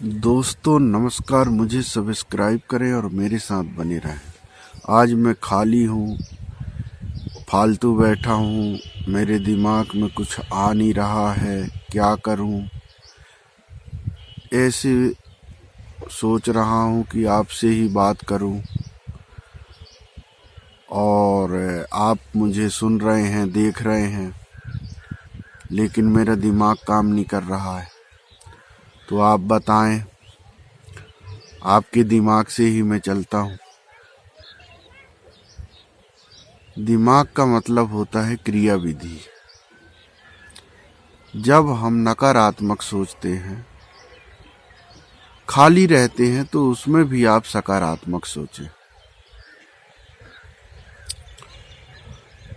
दोस्तों नमस्कार, मुझे सब्सक्राइब करें और मेरे साथ बने रहें। आज मैं खाली हूँ, फालतू बैठा हूँ, मेरे दिमाग में कुछ आ नहीं रहा है, क्या करूँ। ऐसे सोच रहा हूँ कि आपसे ही बात करूँ और आप मुझे सुन रहे हैं, देख रहे हैं, लेकिन मेरा दिमाग काम नहीं कर रहा है। तो आप बताएं, आपके दिमाग से ही मैं चलता हूँ। दिमाग का मतलब होता है क्रिया विधि। जब हम नकारात्मक सोचते हैं, खाली रहते हैं, तो उसमें भी आप सकारात्मक सोचें।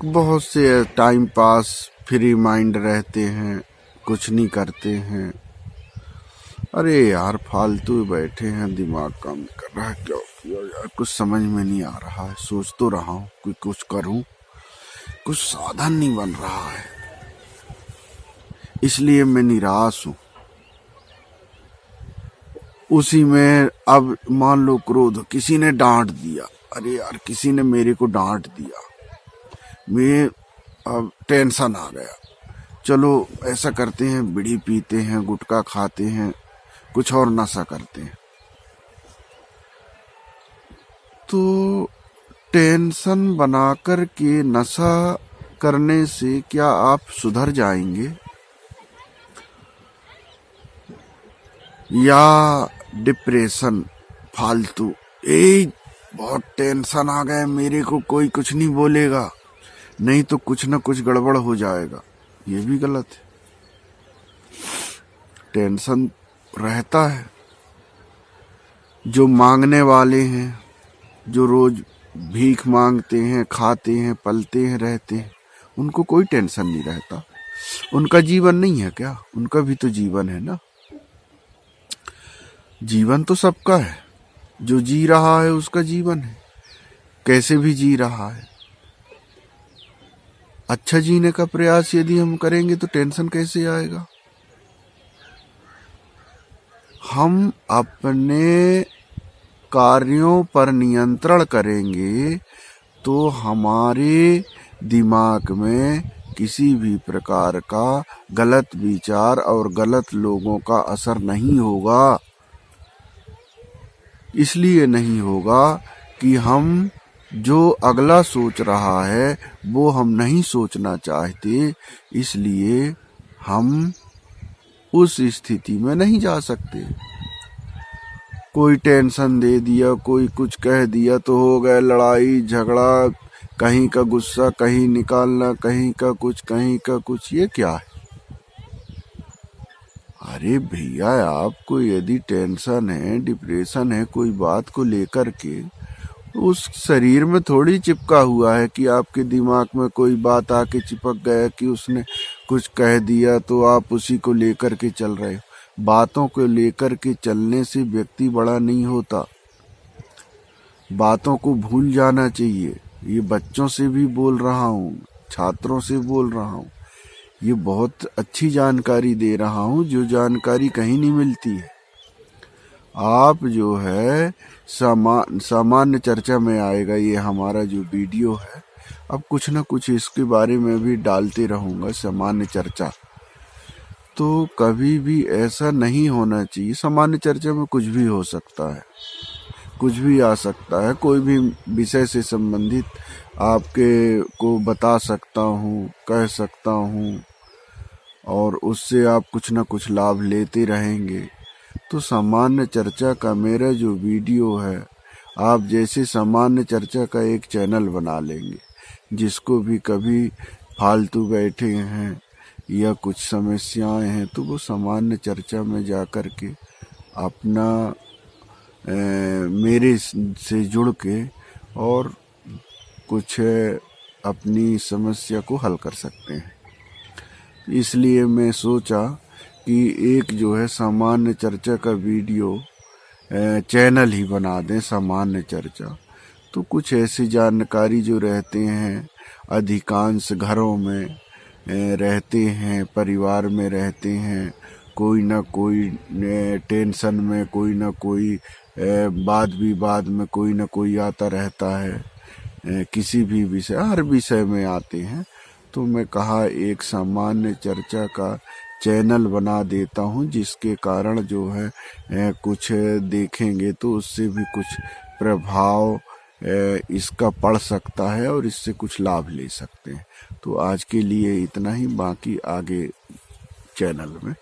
बहुत से टाइम पास फ्री माइंड रहते हैं, कुछ नहीं करते हैं। अरे यार फालतू बैठे हैं, दिमाग काम नहीं कर रहा है, क्या किया यार, कुछ समझ में नहीं आ रहा है। सोच तो रहा हूँ कि कुछ करूँ, कुछ साधन नहीं बन रहा है, इसलिए मैं निराश हूँ। उसी में अब मान लो क्रोध, किसी ने डांट दिया, अरे यार किसी ने मेरे को डांट दिया, मैं अब टेंशन आ गया। चलो ऐसा करते हैं, बीड़ी पीते हैं, गुटखा खाते हैं, कुछ और नशा करते हैं। तो टेंशन बना कर के नशा करने से क्या आप सुधर जाएंगे? या डिप्रेशन, फालतू, बहुत टेंशन आ गया, मेरे को कोई कुछ नहीं बोलेगा, नहीं तो कुछ ना कुछ गड़बड़ हो जाएगा, ये भी गलत है। टेंशन रहता है। जो मांगने वाले हैं, जो रोज भीख मांगते हैं, खाते हैं, पलते हैं, रहते हैं, उनको कोई टेंशन नहीं रहता। उनका जीवन नहीं है क्या? उनका भी तो जीवन है ना। जीवन तो सबका है, जो जी रहा है उसका जीवन है, कैसे भी जी रहा है। अच्छा जीने का प्रयास यदि हम करेंगे तो टेंशन कैसे आएगा? हम अपने कार्यों पर नियंत्रण करेंगे तो हमारे दिमाग में किसी भी प्रकार का गलत विचार और गलत लोगों का असर नहीं होगा। इसलिए नहीं होगा कि हम जो अगला सोच रहा है वो हम नहीं सोचना चाहते, इसलिए हम उस स्थिति में नहीं जा सकते। कोई टेंशन दे दिया, कोई कुछ कह दिया तो हो गया लड़ाई झगड़ा, कहीं का गुस्सा कहीं निकालना, कहीं का कुछ कहीं का कुछ, ये क्या है? अरे भैया, आपको यदि टेंशन है, डिप्रेशन है कोई बात को लेकर के, उस शरीर में थोड़ी चिपका हुआ है कि आपके दिमाग में कोई बात आके चिपक गया कि उसने कुछ कह दिया तो आप उसी को लेकर के चल रहे हो। बातों को लेकर के चलने से व्यक्ति बड़ा नहीं होता। बातों को भूल जाना चाहिए। ये बच्चों से भी बोल रहा हूँ, छात्रों से बोल रहा हूँ, ये बहुत अच्छी जानकारी दे रहा हूँ, जो जानकारी कहीं नहीं मिलती है। आप जो है सामान्य चर्चा में आएगा ये हमारा जो वीडियो है। अब कुछ ना कुछ इसके बारे में भी डालते रहूँगा, सामान्य चर्चा। तो कभी भी ऐसा नहीं होना चाहिए। सामान्य चर्चा में कुछ भी हो सकता है, कुछ भी आ सकता है, कोई भी विषय से संबंधित आपके को बता सकता हूँ, कह सकता हूँ, और उससे आप कुछ ना कुछ लाभ लेते रहेंगे। तो सामान्य चर्चा का मेरा जो वीडियो है, आप जैसे सामान्य चर्चा का एक चैनल बना लेंगे, जिसको भी कभी फालतू बैठे हैं या कुछ समस्याएं हैं तो वो सामान्य चर्चा में जा कर के अपना मेरे से जुड़ के और कुछ अपनी समस्या को हल कर सकते हैं। इसलिए मैं सोचा कि एक जो है सामान्य चर्चा का वीडियो चैनल ही बना दें, सामान्य चर्चा। तो कुछ ऐसी जानकारी जो रहते हैं, अधिकांश घरों में रहते हैं, परिवार में रहते हैं, कोई ना कोई टेंशन में, कोई ना कोई वाद विवाद में कोई ना कोई आता रहता है, किसी भी विषय, हर विषय में आते हैं। तो मैं कहा एक सामान्य चर्चा का चैनल बना देता हूँ, जिसके कारण जो है कुछ देखेंगे तो उससे भी कुछ प्रभाव इसका पड़ सकता है और इससे कुछ लाभ ले सकते हैं। तो आज के लिए इतना ही, बाकी आगे चैनल में